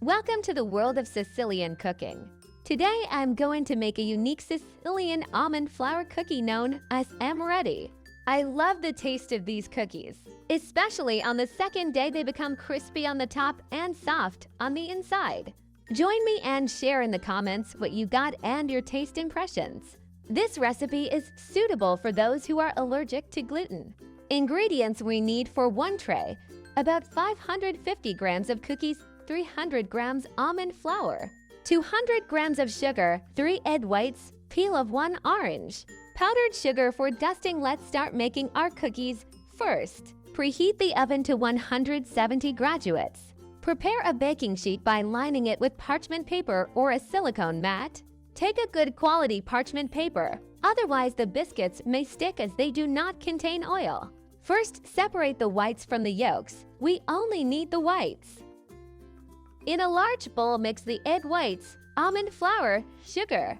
Welcome to the world of Sicilian cooking. Today I'm going to make a unique Sicilian almond flour cookie known as amaretti. I love the taste of these cookies, especially on the second day they become crispy on the top and soft on the inside. Join me and share in the comments what you got and your taste impressions. This recipe is suitable for those who are allergic to gluten. Ingredients we need for one tray: about 550 grams of cookies, 300 grams almond flour, 200 grams of sugar, 3 egg whites, peel of 1 orange. Powdered sugar for dusting. Let's start making our cookies. First, preheat the oven to 170 graduates. Prepare a baking sheet by lining it with parchment paper or a silicone mat. Take a good quality parchment paper, otherwise the biscuits may stick as they do not contain oil. First, separate the whites from the yolks. We only need the whites. In a large bowl, mix the egg whites, almond flour, sugar.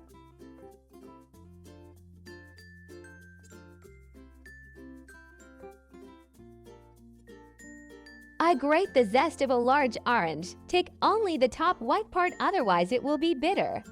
I grate the zest of a large orange. Take only the top white part, otherwise it will be bitter.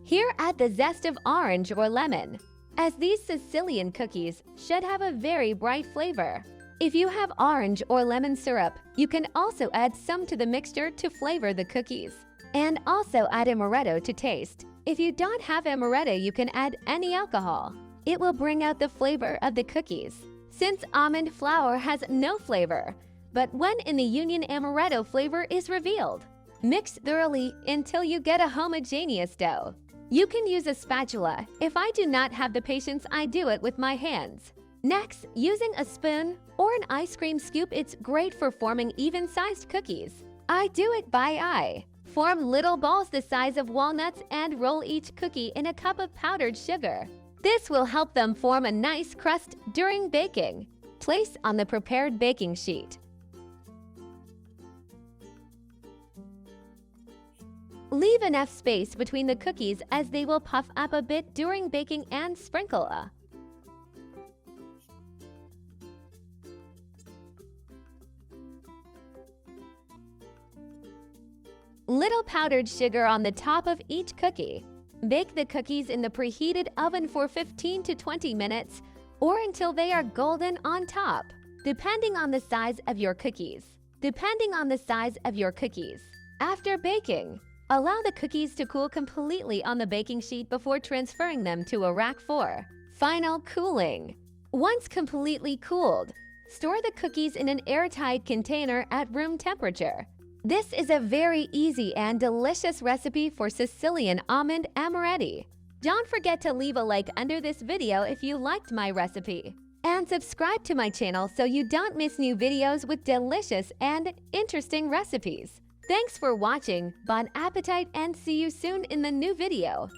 Here, add the zest of orange or lemon, as these Sicilian cookies should have a very bright flavor. If you have orange or lemon syrup, you can also add some to the mixture to flavor the cookies. And also add amaretto to taste. If you don't have amaretto, you can add any alcohol. It will bring out the flavor of the cookies, since almond flour has no flavor. But when in the union, amaretto flavor is revealed. Mix thoroughly until you get a homogeneous dough. You can use a spatula. If I do not have the patience, I do it with my hands. Next, using a spoon or an ice cream scoop, it's great for forming even-sized cookies. I do it by eye. Form little balls the size of walnuts and roll each cookie in a cup of powdered sugar. This will help them form a nice crust during baking. Place on the prepared baking sheet. Leave enough space between the cookies as they will puff up a bit during baking, and sprinkle a little powdered sugar on the top of each cookie. Bake the cookies in the preheated oven for 15 to 20 minutes or until they are golden on top, depending on the size of your cookies. After baking, allow the cookies to cool completely on the baking sheet before transferring them to a rack for final cooling. Once completely cooled, store the cookies in an airtight container at room temperature. This is a very easy and delicious recipe for Sicilian almond amaretti. Don't forget to leave a like under this video if you liked my recipe. And subscribe to my channel so you don't miss new videos with delicious and interesting recipes. Thanks for watching, bon appetit, and see you soon in the new video.